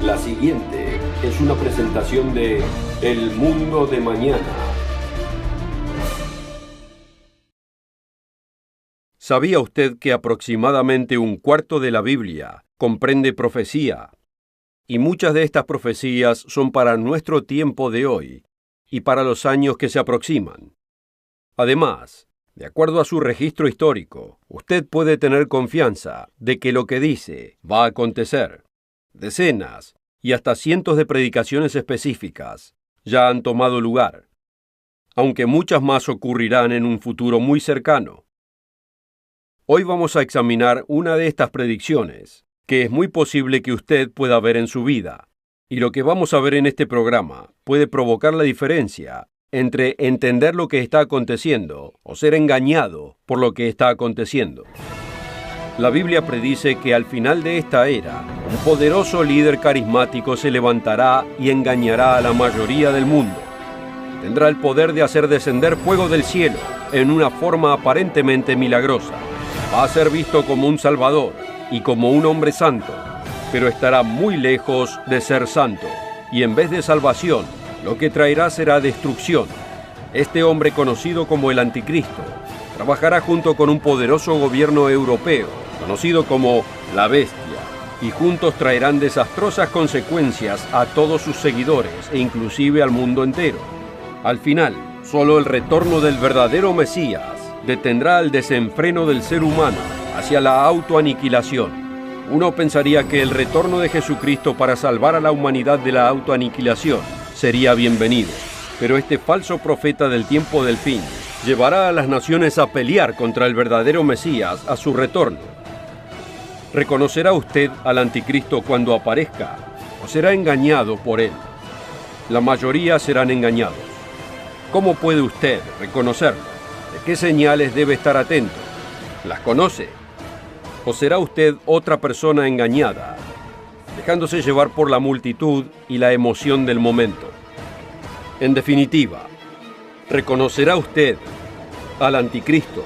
La siguiente es una presentación de El Mundo de Mañana. ¿Sabía usted que aproximadamente un cuarto de la Biblia comprende profecía? Y muchas de estas profecías son para nuestro tiempo de hoy y para los años que se aproximan. Además, de acuerdo a su registro histórico, usted puede tener confianza de que lo que dice va a acontecer. Decenas y hasta cientos de predicaciones específicas ya han tomado lugar, aunque muchas más ocurrirán en un futuro muy cercano. Hoy vamos a examinar una de estas predicciones, que es muy posible que usted pueda ver en su vida, y lo que vamos a ver en este programa puede provocar la diferencia entre entender lo que está aconteciendo o ser engañado por lo que está aconteciendo. La Biblia predice que al final de esta era, un poderoso líder carismático se levantará y engañará a la mayoría del mundo. Tendrá el poder de hacer descender fuego del cielo en una forma aparentemente milagrosa. Va a ser visto como un salvador y como un hombre santo, pero estará muy lejos de ser santo, y en vez de salvación, lo que traerá será destrucción. Este hombre, conocido como el Anticristo, trabajará junto con un poderoso gobierno europeo, conocido como la Bestia, y juntos traerán desastrosas consecuencias a todos sus seguidores e inclusive al mundo entero. Al final, solo el retorno del verdadero Mesías detendrá el desenfreno del ser humano hacia la autoaniquilación. Uno pensaría que el retorno de Jesucristo para salvar a la humanidad de la autoaniquilación sería bienvenido, pero este falso profeta del tiempo del fin llevará a las naciones a pelear contra el verdadero Mesías a su retorno. ¿Reconocerá usted al Anticristo cuando aparezca o será engañado por él? La mayoría serán engañados. ¿Cómo puede usted reconocerlo? ¿De qué señales debe estar atento? ¿Las conoce? ¿O será usted otra persona engañada, dejándose llevar por la multitud y la emoción del momento? En definitiva, ¿reconocerá usted al Anticristo?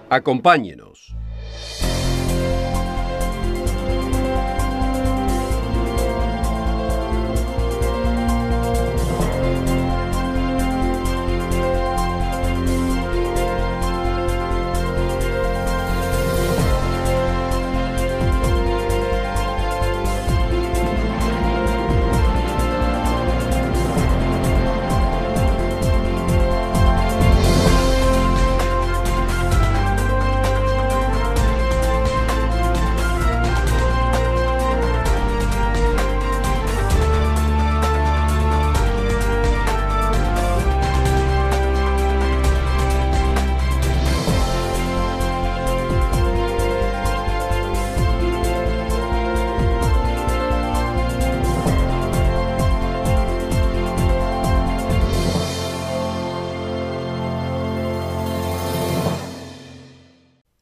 Acompáñenos.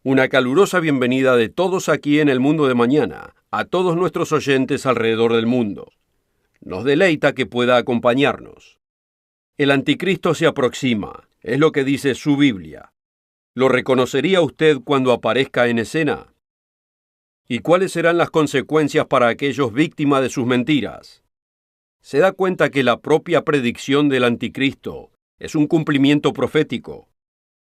Una calurosa bienvenida de todos aquí en El Mundo de Mañana, a todos nuestros oyentes alrededor del mundo. Nos deleita que pueda acompañarnos. El Anticristo se aproxima, es lo que dice su Biblia. ¿Lo reconocería usted cuando aparezca en escena? ¿Y cuáles serán las consecuencias para aquellos víctimas de sus mentiras? ¿Se da cuenta que la propia predicción del Anticristo es un cumplimiento profético?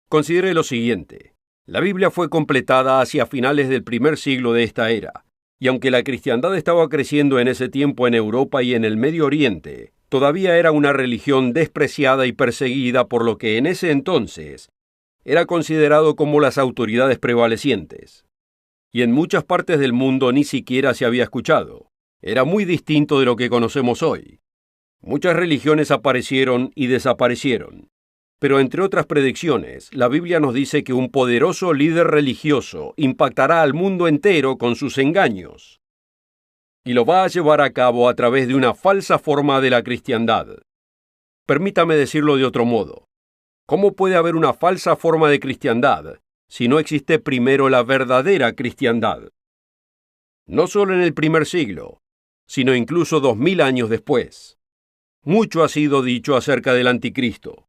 Considere lo siguiente. La Biblia fue completada hacia finales del primer siglo de esta era, y aunque la cristiandad estaba creciendo en ese tiempo en Europa y en el Medio Oriente, todavía era una religión despreciada y perseguida por lo que en ese entonces era considerado como las autoridades prevalecientes. Y en muchas partes del mundo ni siquiera se había escuchado. Era muy distinto de lo que conocemos hoy. Muchas religiones aparecieron y desaparecieron. Pero entre otras predicciones, la Biblia nos dice que un poderoso líder religioso impactará al mundo entero con sus engaños. Y lo va a llevar a cabo a través de una falsa forma de la cristiandad. Permítame decirlo de otro modo. ¿Cómo puede haber una falsa forma de cristiandad si no existe primero la verdadera cristiandad? No solo en el primer siglo, sino incluso 2000 años después. Mucho ha sido dicho acerca del Anticristo.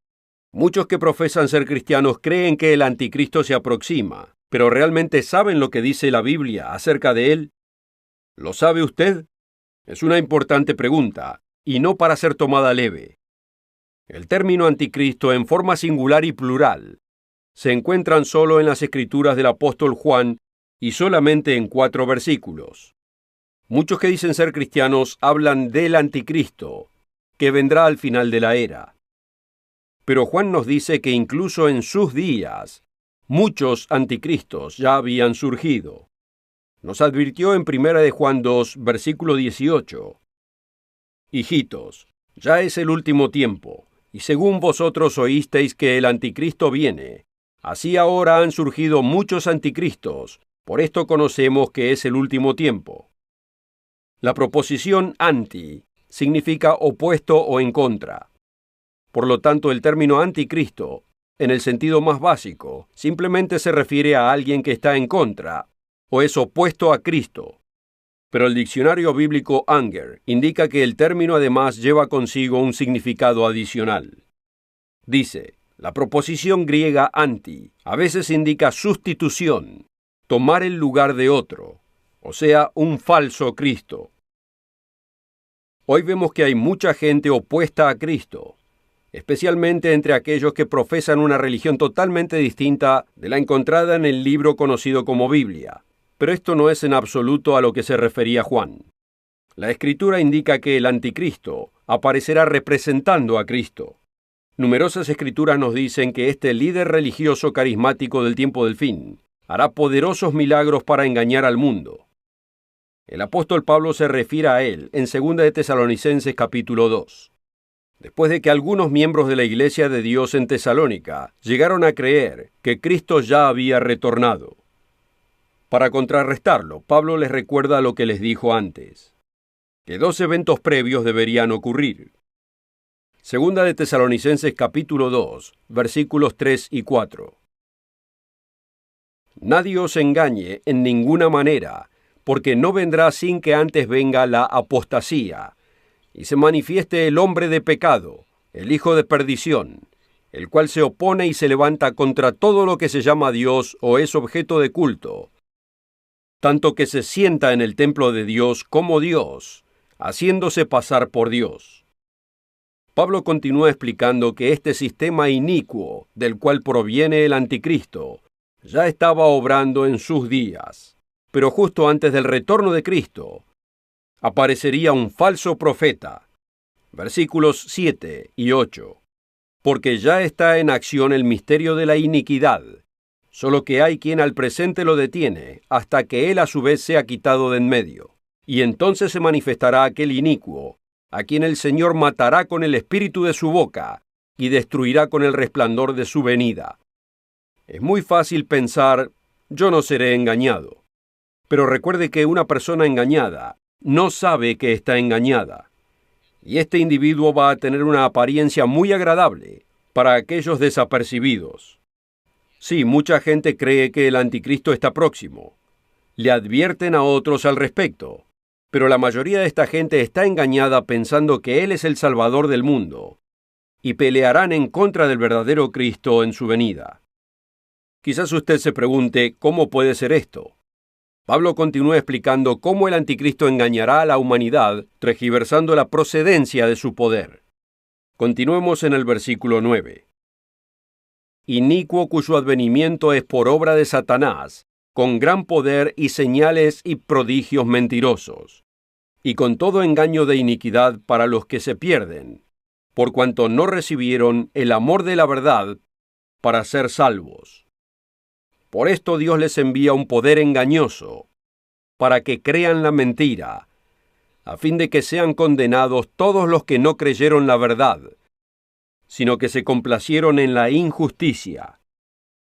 Muchos que profesan ser cristianos creen que el Anticristo se aproxima, pero ¿realmente saben lo que dice la Biblia acerca de él? ¿Lo sabe usted? Es una importante pregunta, y no para ser tomada leve. El término anticristo en forma singular y plural se encuentran solo en las escrituras del apóstol Juan y solamente en 4 versículos. Muchos que dicen ser cristianos hablan del anticristo, que vendrá al final de la era. Pero Juan nos dice que incluso en sus días, muchos anticristos ya habían surgido. Nos advirtió en 1 de Juan 2, versículo 18. Hijitos, ya es el último tiempo, y según vosotros oísteis que el anticristo viene, así ahora han surgido muchos anticristos, por esto conocemos que es el último tiempo. La proposición anti significa opuesto o en contra. Por lo tanto, el término anticristo, en el sentido más básico, simplemente se refiere a alguien que está en contra o es opuesto a Cristo. Pero el diccionario bíblico Anger indica que el término además lleva consigo un significado adicional. Dice, la proposición griega anti a veces indica sustitución, tomar el lugar de otro, o sea, un falso Cristo. Hoy vemos que hay mucha gente opuesta a Cristo, especialmente entre aquellos que profesan una religión totalmente distinta de la encontrada en el libro conocido como Biblia. Pero esto no es en absoluto a lo que se refería Juan. La Escritura indica que el anticristo aparecerá representando a Cristo. Numerosas escrituras nos dicen que este líder religioso carismático del tiempo del fin hará poderosos milagros para engañar al mundo. El apóstol Pablo se refiere a él en 2 de Tesalonicenses capítulo 2. Después de que algunos miembros de la Iglesia de Dios en Tesalónica llegaron a creer que Cristo ya había retornado. Para contrarrestarlo, Pablo les recuerda lo que les dijo antes, que 2 eventos previos deberían ocurrir. 2 de Tesalonicenses capítulo 2, versículos 3 y 4. Nadie os engañe en ninguna manera, porque no vendrá sin que antes venga la apostasía, y se manifieste el hombre de pecado, el hijo de perdición, el cual se opone y se levanta contra todo lo que se llama Dios o es objeto de culto, tanto que se sienta en el templo de Dios como Dios, haciéndose pasar por Dios. Pablo continúa explicando que este sistema inicuo, del cual proviene el anticristo, ya estaba obrando en sus días, pero justo antes del retorno de Cristo, aparecería un falso profeta. Versículos 7 y 8. Porque ya está en acción el misterio de la iniquidad, solo que hay quien al presente lo detiene, hasta que él a su vez sea quitado de en medio. Y entonces se manifestará aquel inicuo, a quien el Señor matará con el espíritu de su boca, y destruirá con el resplandor de su venida. Es muy fácil pensar, yo no seré engañado. Pero recuerde que una persona engañada no sabe que está engañada. Y este individuo va a tener una apariencia muy agradable para aquellos desapercibidos. Sí, mucha gente cree que el anticristo está próximo. Le advierten a otros al respecto. Pero la mayoría de esta gente está engañada pensando que Él es el Salvador del mundo y pelearán en contra del verdadero Cristo en su venida. Quizás usted se pregunte, ¿cómo puede ser esto? Pablo continúa explicando cómo el anticristo engañará a la humanidad, tergiversando la procedencia de su poder. Continuemos en el versículo 9. Inicuo cuyo advenimiento es por obra de Satanás, con gran poder y señales y prodigios mentirosos, y con todo engaño de iniquidad para los que se pierden, por cuanto no recibieron el amor de la verdad para ser salvos. Por esto Dios les envía un poder engañoso, para que crean la mentira, a fin de que sean condenados todos los que no creyeron la verdad, sino que se complacieron en la injusticia.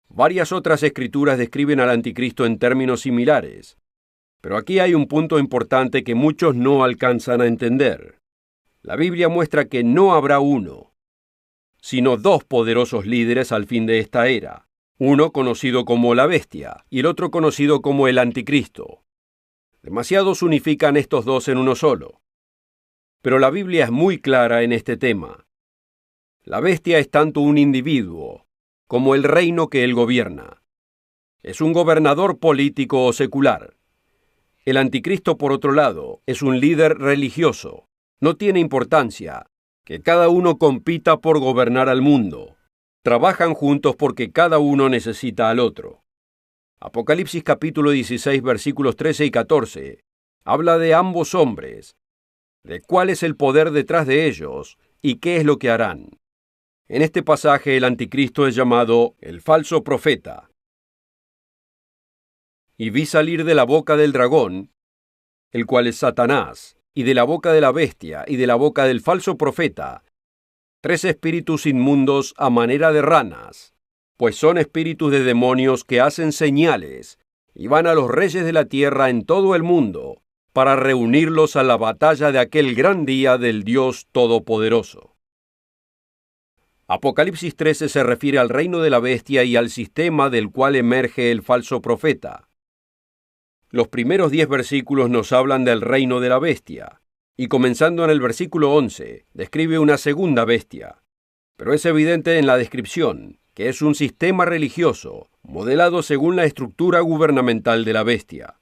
Varias otras escrituras describen al anticristo en términos similares, pero aquí hay un punto importante que muchos no alcanzan a entender. La Biblia muestra que no habrá uno, sino 2 poderosos líderes al fin de esta era, uno conocido como la bestia y el otro conocido como el anticristo. Demasiados unifican estos 2 en uno solo. Pero la Biblia es muy clara en este tema. La bestia es tanto un individuo como el reino que él gobierna. Es un gobernador político o secular. El anticristo, por otro lado, es un líder religioso. No tiene importancia que cada uno compita por gobernar al mundo. Trabajan juntos porque cada uno necesita al otro. Apocalipsis capítulo 16, versículos 13 y 14, habla de ambos hombres, de cuál es el poder detrás de ellos y qué es lo que harán. En este pasaje el anticristo es llamado el falso profeta. Y vi salir de la boca del dragón, el cual es Satanás, y de la boca de la bestia, y de la boca del falso profeta, 3 espíritus inmundos a manera de ranas, pues son espíritus de demonios que hacen señales, y van a los reyes de la tierra en todo el mundo, para reunirlos a la batalla de aquel gran día del Dios Todopoderoso. Apocalipsis 13 se refiere al reino de la bestia y al sistema del cual emerge el falso profeta. Los primeros 10 versículos nos hablan del reino de la bestia, y comenzando en el versículo 11, describe una segunda bestia. Pero es evidente en la descripción que es un sistema religioso, modelado según la estructura gubernamental de la bestia.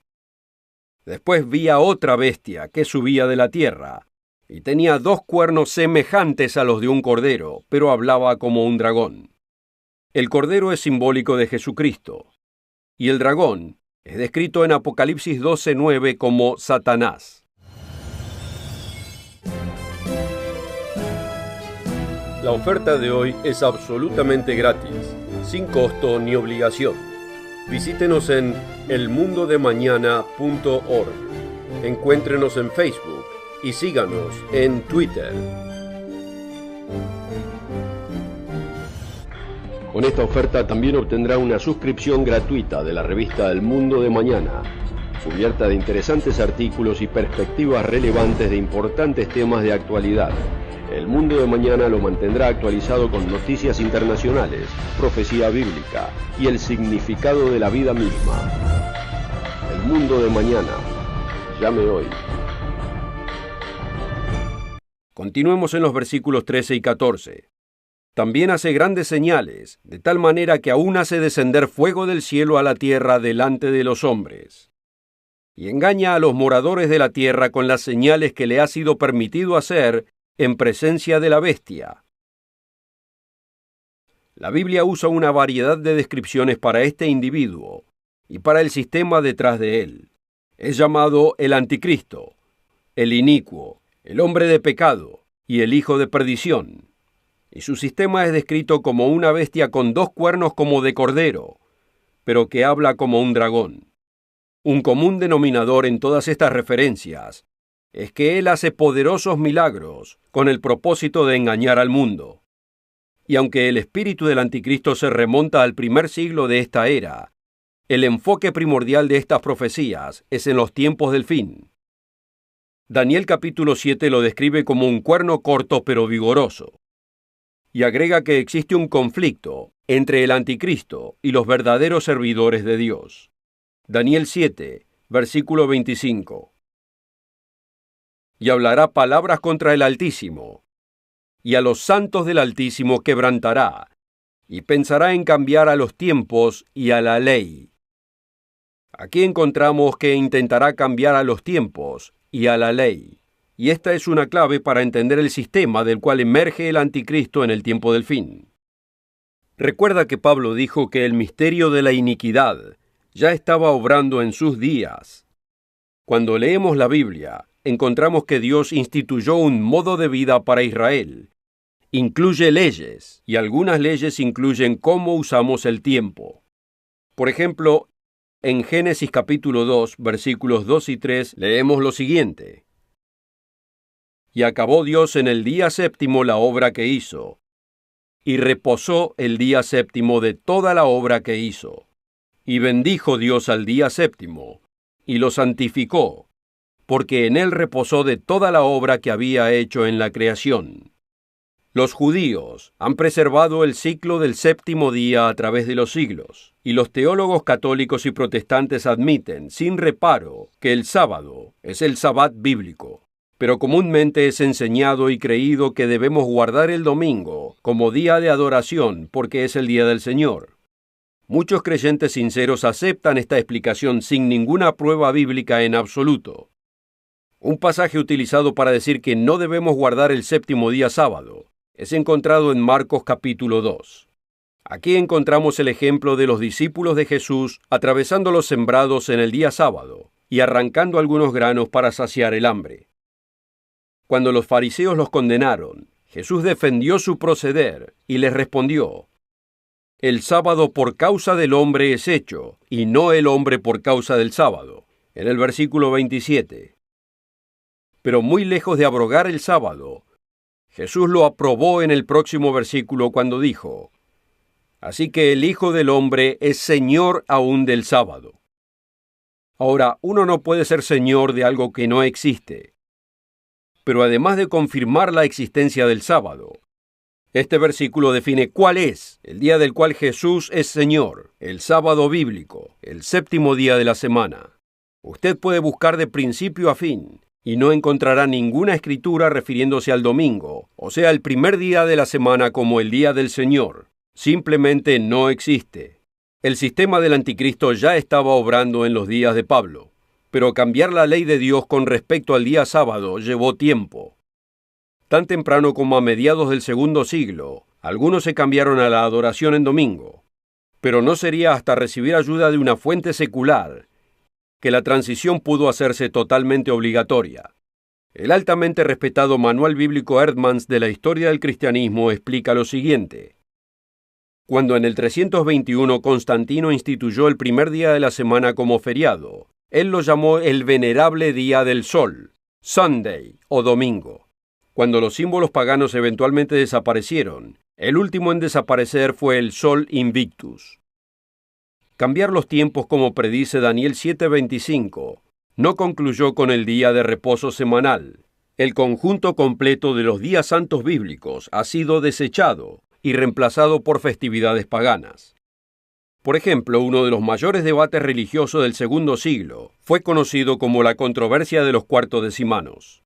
Después vi a otra bestia que subía de la tierra, y tenía 2 cuernos semejantes a los de un cordero, pero hablaba como un dragón. El cordero es simbólico de Jesucristo, y el dragón es descrito en Apocalipsis 12:9 como Satanás. La oferta de hoy es absolutamente gratis, sin costo ni obligación. Visítenos en elmundodemañana.org. Encuéntrenos en Facebook y síganos en Twitter. Con esta oferta también obtendrá una suscripción gratuita de la revista El Mundo de Mañana, cubierta de interesantes artículos y perspectivas relevantes de importantes temas de actualidad. El Mundo de Mañana lo mantendrá actualizado con noticias internacionales, profecía bíblica y el significado de la vida misma. El Mundo de Mañana. Llame hoy. Continuemos en los versículos 13 y 14. También hace grandes señales, de tal manera que aún hace descender fuego del cielo a la tierra delante de los hombres. Y engaña a los moradores de la tierra con las señales que le ha sido permitido hacer en presencia de la bestia. La Biblia usa una variedad de descripciones para este individuo y para el sistema detrás de él. Es llamado el anticristo, el inicuo, el hombre de pecado y el hijo de perdición. Y su sistema es descrito como una bestia con 2 cuernos como de cordero, pero que habla como un dragón. Un común denominador en todas estas referencias es que él hace poderosos milagros con el propósito de engañar al mundo. Y aunque el espíritu del anticristo se remonta al primer siglo de esta era, el enfoque primordial de estas profecías es en los tiempos del fin. Daniel capítulo 7 lo describe como un cuerno corto pero vigoroso. Y agrega que existe un conflicto entre el anticristo y los verdaderos servidores de Dios. Daniel 7, versículo 25. Y hablará palabras contra el Altísimo, y a los santos del Altísimo quebrantará, y pensará en cambiar a los tiempos y a la ley. Aquí encontramos que intentará cambiar a los tiempos y a la ley. Y esta es una clave para entender el sistema del cual emerge el anticristo en el tiempo del fin. Recuerda que Pablo dijo que el misterio de la iniquidad ya estaba obrando en sus días. Cuando leemos la Biblia, encontramos que Dios instituyó un modo de vida para Israel. Incluye leyes, y algunas leyes incluyen cómo usamos el tiempo. Por ejemplo, en Génesis capítulo 2, versículos 2 y 3, leemos lo siguiente. Y acabó Dios en el día séptimo la obra que hizo, y reposó el día séptimo de toda la obra que hizo. Y bendijo Dios al día séptimo, y lo santificó, porque en él reposó de toda la obra que había hecho en la creación. Los judíos han preservado el ciclo del séptimo día a través de los siglos, y los teólogos católicos y protestantes admiten, sin reparo, que el sábado es el sabbat bíblico. Pero comúnmente es enseñado y creído que debemos guardar el domingo como día de adoración porque es el día del Señor. Muchos creyentes sinceros aceptan esta explicación sin ninguna prueba bíblica en absoluto. Un pasaje utilizado para decir que no debemos guardar el séptimo día sábado es encontrado en Marcos capítulo 2. Aquí encontramos el ejemplo de los discípulos de Jesús atravesando los sembrados en el día sábado y arrancando algunos granos para saciar el hambre. Cuando los fariseos los condenaron, Jesús defendió su proceder y les respondió: «El sábado por causa del hombre es hecho, y no el hombre por causa del sábado», en el versículo 27. Pero muy lejos de abrogar el sábado, Jesús lo aprobó en el próximo versículo cuando dijo: «Así que el Hijo del Hombre es Señor aún del sábado». Ahora, uno no puede ser Señor de algo que no existe. Pero además de confirmar la existencia del sábado, este versículo define cuál es el día del cual Jesús es Señor, el sábado bíblico, el séptimo día de la semana. Usted puede buscar de principio a fin y no encontrará ninguna escritura refiriéndose al domingo, o sea, el primer día de la semana como el día del Señor. Simplemente no existe. El sistema del anticristo ya estaba obrando en los días de Pablo, pero cambiar la ley de Dios con respecto al día sábado llevó tiempo. Tan temprano como a mediados del segundo siglo, algunos se cambiaron a la adoración en domingo, pero no sería hasta recibir ayuda de una fuente secular que la transición pudo hacerse totalmente obligatoria. El altamente respetado Manual Bíblico Eerdmans de la Historia del Cristianismo explica lo siguiente: cuando en el 321 Constantino instituyó el primer día de la semana como feriado, él lo llamó el venerable día del sol, Sunday o domingo. Cuando los símbolos paganos eventualmente desaparecieron, el último en desaparecer fue el sol Invictus. Cambiar los tiempos como predice Daniel 7:25 no concluyó con el día de reposo semanal. El conjunto completo de los días santos bíblicos ha sido desechado y reemplazado por festividades paganas. Por ejemplo, uno de los mayores debates religiosos del segundo siglo fue conocido como la controversia de los cuartodecimanos.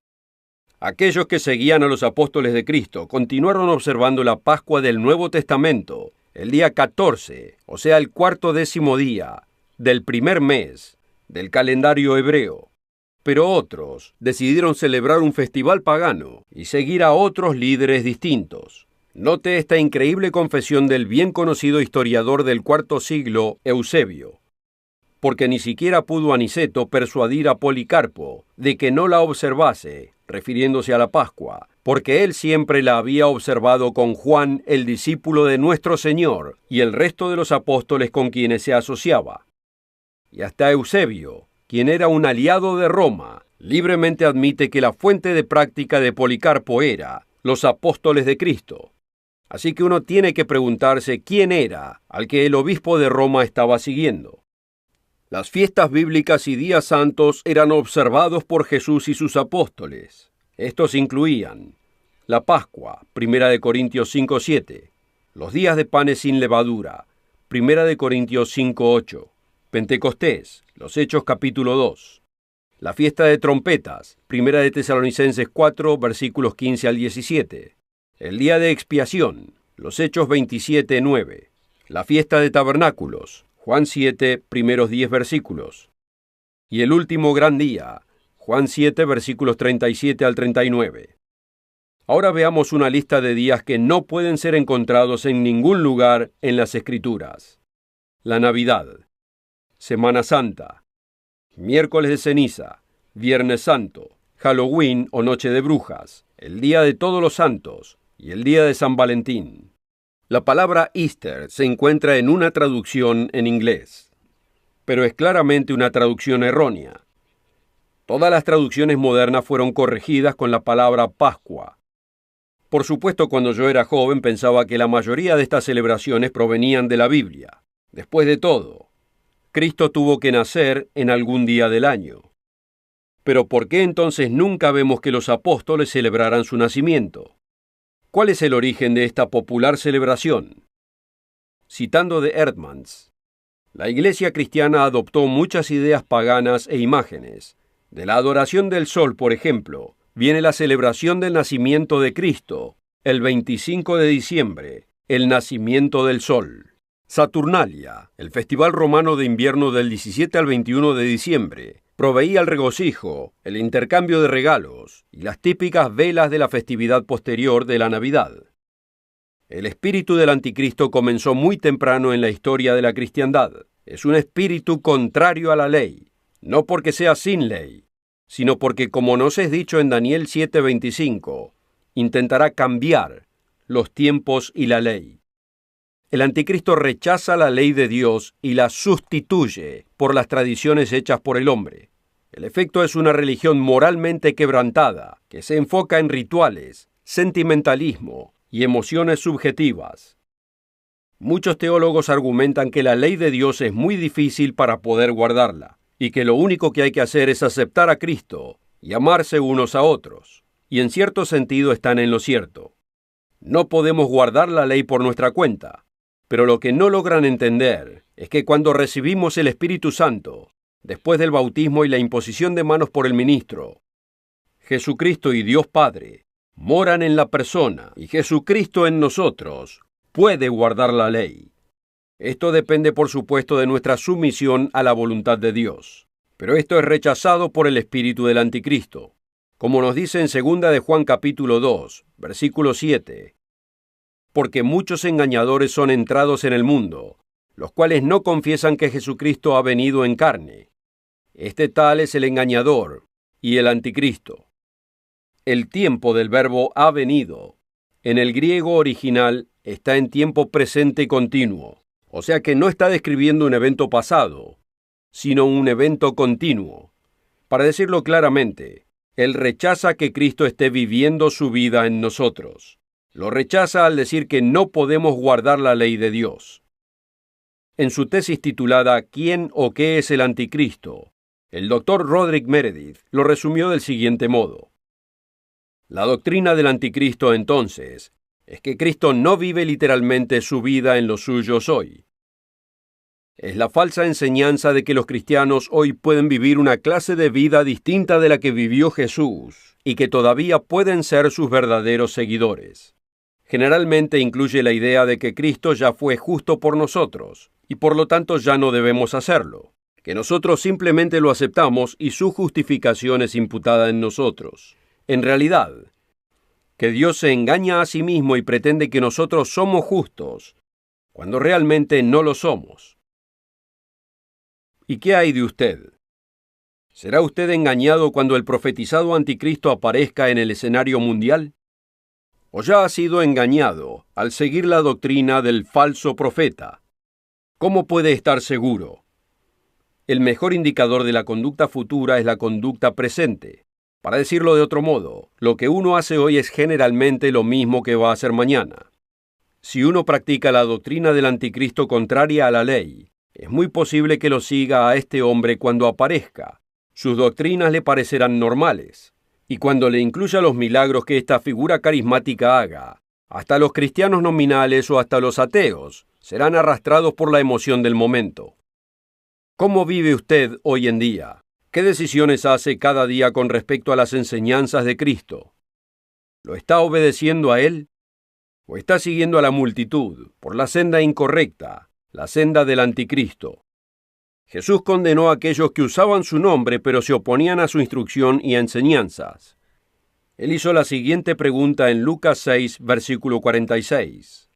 Aquellos que seguían a los apóstoles de Cristo continuaron observando la Pascua del Nuevo Testamento el día 14, o sea, el 40º día del primer mes del calendario hebreo. Pero otros decidieron celebrar un festival pagano y seguir a otros líderes distintos. Note esta increíble confesión del bien conocido historiador del cuarto siglo, Eusebio. Porque ni siquiera pudo Aniceto persuadir a Policarpo de que no la observase, refiriéndose a la Pascua, porque él siempre la había observado con Juan, el discípulo de nuestro Señor, y el resto de los apóstoles con quienes se asociaba. Y hasta Eusebio, quien era un aliado de Roma, libremente admite que la fuente de práctica de Policarpo era los apóstoles de Cristo. Así que uno tiene que preguntarse quién era al que el obispo de Roma estaba siguiendo. Las fiestas bíblicas y días santos eran observados por Jesús y sus apóstoles. Estos incluían la Pascua, 1 Corintios 5:7, los días de panes sin levadura, 1 Corintios 5:8, Pentecostés, los Hechos capítulo 2, la fiesta de trompetas, 1 Tesalonicenses 4, versículos 15 al 17, el día de expiación, los Hechos 27:9, la fiesta de tabernáculos, Juan 7, primeros 10 versículos, y el último gran día, Juan 7, versículos 37 al 39. Ahora veamos una lista de días que no pueden ser encontrados en ningún lugar en las Escrituras. La Navidad, Semana Santa, Miércoles de Ceniza, Viernes Santo, Halloween o Noche de Brujas, el Día de Todos los Santos y el Día de San Valentín. La palabra Easter se encuentra en una traducción en inglés, pero es claramente una traducción errónea. Todas las traducciones modernas fueron corregidas con la palabra Pascua. Por supuesto, cuando yo era joven pensaba que la mayoría de estas celebraciones provenían de la Biblia. Después de todo, Cristo tuvo que nacer en algún día del año. Pero ¿por qué entonces nunca vemos que los apóstoles celebraran su nacimiento? ¿Cuál es el origen de esta popular celebración? Citando de Eerdmans, la Iglesia cristiana adoptó muchas ideas paganas e imágenes. De la adoración del sol, por ejemplo, viene la celebración del nacimiento de Cristo, el 25 de diciembre, el nacimiento del sol. Saturnalia, el festival romano de invierno del 17 al 21 de diciembre, proveía el regocijo, el intercambio de regalos y las típicas velas de la festividad posterior de la Navidad. El espíritu del anticristo comenzó muy temprano en la historia de la cristiandad. Es un espíritu contrario a la ley, no porque sea sin ley, sino porque, como nos es dicho en Daniel 7:25, intentará cambiar los tiempos y la ley. El anticristo rechaza la ley de Dios y la sustituye por las tradiciones hechas por el hombre. El efecto es una religión moralmente quebrantada, que se enfoca en rituales, sentimentalismo y emociones subjetivas. Muchos teólogos argumentan que la ley de Dios es muy difícil para poder guardarla, y que lo único que hay que hacer es aceptar a Cristo y amarse unos a otros. Y en cierto sentido están en lo cierto. No podemos guardar la ley por nuestra cuenta, pero lo que no logran entender es que cuando recibimos el Espíritu Santo, después del bautismo y la imposición de manos por el ministro, Jesucristo y Dios Padre moran en la persona y Jesucristo en nosotros puede guardar la ley. Esto depende, por supuesto, de nuestra sumisión a la voluntad de Dios. Pero esto es rechazado por el espíritu del anticristo. Como nos dice en 2 de Juan capítulo 2, versículo 7, porque muchos engañadores son entrados en el mundo, los cuales no confiesan que Jesucristo ha venido en carne. Este tal es el engañador y el anticristo. El tiempo del verbo ha venido, en el griego original, está en tiempo presente continuo. O sea que no está describiendo un evento pasado, sino un evento continuo. Para decirlo claramente, Él rechaza que Cristo esté viviendo su vida en nosotros. Lo rechaza al decir que no podemos guardar la ley de Dios. En su tesis titulada ¿Quién o qué es el anticristo?, el Dr. Roderick Meredith lo resumió del siguiente modo. La doctrina del anticristo, entonces, es que Cristo no vive literalmente su vida en los suyos hoy. Es la falsa enseñanza de que los cristianos hoy pueden vivir una clase de vida distinta de la que vivió Jesús y que todavía pueden ser sus verdaderos seguidores. Generalmente incluye la idea de que Cristo ya fue justo por nosotros y por lo tanto ya no debemos hacerlo, que nosotros simplemente lo aceptamos y su justificación es imputada en nosotros. En realidad, que Dios se engaña a sí mismo y pretende que nosotros somos justos, cuando realmente no lo somos. ¿Y qué hay de usted? ¿Será usted engañado cuando el profetizado anticristo aparezca en el escenario mundial? ¿O ya ha sido engañado al seguir la doctrina del falso profeta? ¿Cómo puede estar seguro? El mejor indicador de la conducta futura es la conducta presente. Para decirlo de otro modo, lo que uno hace hoy es generalmente lo mismo que va a hacer mañana. Si uno practica la doctrina del anticristo contraria a la ley, es muy posible que lo siga a este hombre cuando aparezca. Sus doctrinas le parecerán normales, y cuando le incluya los milagros que esta figura carismática haga, hasta los cristianos nominales o hasta los ateos serán arrastrados por la emoción del momento. ¿Cómo vive usted hoy en día? ¿Qué decisiones hace cada día con respecto a las enseñanzas de Cristo? ¿Lo está obedeciendo a Él? ¿O está siguiendo a la multitud por la senda incorrecta, la senda del anticristo? Jesús condenó a aquellos que usaban su nombre pero se oponían a su instrucción y enseñanzas. Él hizo la siguiente pregunta en Lucas 6, versículo 46.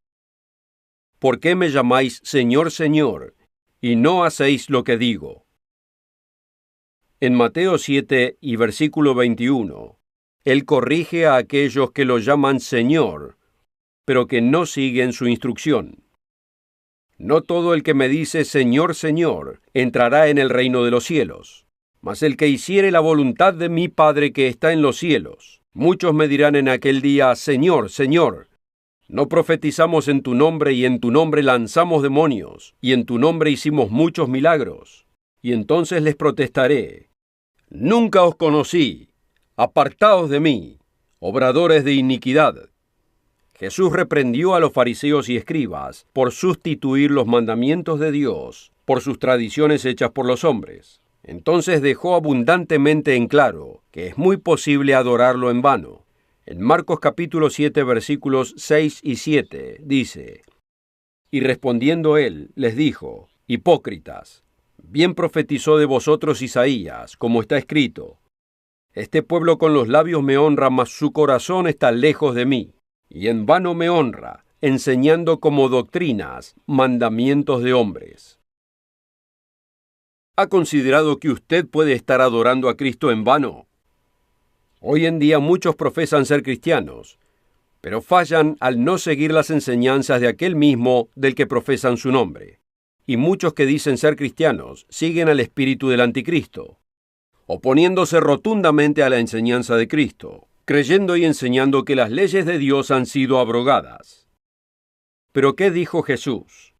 ¿Por qué me llamáis Señor, Señor, y no hacéis lo que digo? En Mateo 7 y versículo 21, Él corrige a aquellos que lo llaman Señor, pero que no siguen su instrucción. No todo el que me dice Señor, Señor, entrará en el reino de los cielos, mas el que hiciere la voluntad de mi Padre que está en los cielos. Muchos me dirán en aquel día, Señor, Señor, ¿no profetizamos en tu nombre y en tu nombre lanzamos demonios y en tu nombre hicimos muchos milagros? Y entonces les protestaré, nunca os conocí, apartaos de mí, obradores de iniquidad. Jesús reprendió a los fariseos y escribas por sustituir los mandamientos de Dios por sus tradiciones hechas por los hombres. Entonces dejó abundantemente en claro que es muy posible adorarlo en vano. En Marcos capítulo 7 versículos 6 y 7 dice, Y respondiendo él, les dijo: Hipócritas, bien profetizó de vosotros Isaías, como está escrito: Este pueblo con los labios me honra, mas su corazón está lejos de mí, y en vano me honra, enseñando como doctrinas mandamientos de hombres. ¿Ha considerado que usted puede estar adorando a Cristo en vano? Hoy en día muchos profesan ser cristianos, pero fallan al no seguir las enseñanzas de aquel mismo del que profesan su nombre. Y muchos que dicen ser cristianos siguen al espíritu del anticristo, oponiéndose rotundamente a la enseñanza de Cristo, creyendo y enseñando que las leyes de Dios han sido abrogadas. Pero ¿qué dijo Jesús?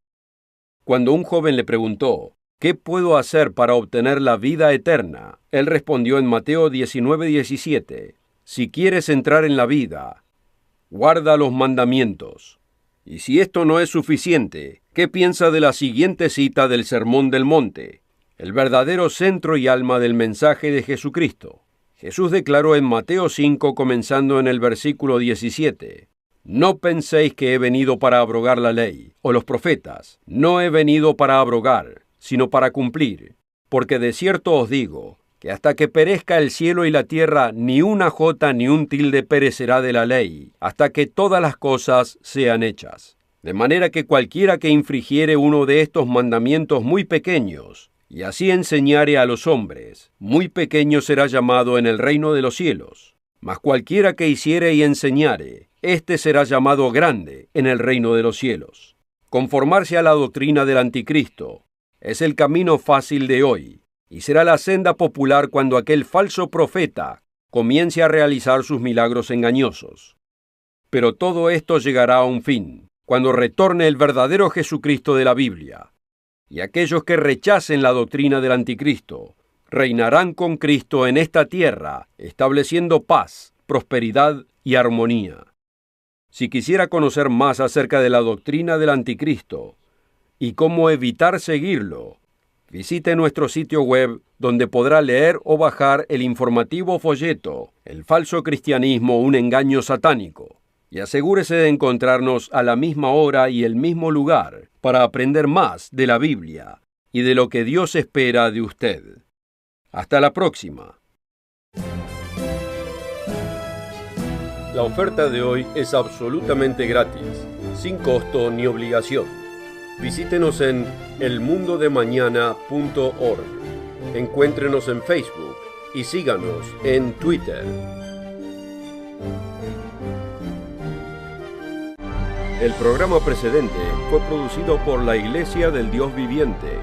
Cuando un joven le preguntó: ¿qué puedo hacer para obtener la vida eterna? Él respondió en Mateo 19:17: Si quieres entrar en la vida, guarda los mandamientos. Y si esto no es suficiente, ¿qué piensa de la siguiente cita del Sermón del Monte, el verdadero centro y alma del mensaje de Jesucristo? Jesús declaró en Mateo 5, comenzando en el versículo 17: No penséis que he venido para abrogar la ley o los profetas. No he venido para abrogar, sino para cumplir. Porque de cierto os digo, que hasta que perezca el cielo y la tierra, ni una jota ni un tilde perecerá de la ley, hasta que todas las cosas sean hechas. De manera que cualquiera que infringiere uno de estos mandamientos muy pequeños, y así enseñare a los hombres, muy pequeño será llamado en el reino de los cielos. Mas cualquiera que hiciere y enseñare, éste será llamado grande en el reino de los cielos. Conformarse a la doctrina del anticristo es el camino fácil de hoy, y será la senda popular cuando aquel falso profeta comience a realizar sus milagros engañosos. Pero todo esto llegará a un fin, cuando retorne el verdadero Jesucristo de la Biblia, y aquellos que rechacen la doctrina del anticristo reinarán con Cristo en esta tierra, estableciendo paz, prosperidad y armonía. Si quisiera conocer más acerca de la doctrina del anticristo y cómo evitar seguirlo, visite nuestro sitio web, donde podrá leer o bajar el informativo folleto El falso cristianismo, un engaño satánico, y asegúrese de encontrarnos a la misma hora y el mismo lugar para aprender más de la Biblia y de lo que Dios espera de usted. Hasta la próxima. La oferta de hoy es absolutamente gratis, sin costo ni obligación. Visítenos en elmundodemañana.org. Encuéntrenos en Facebook y síganos en Twitter. El programa precedente fue producido por la Iglesia del Dios Viviente.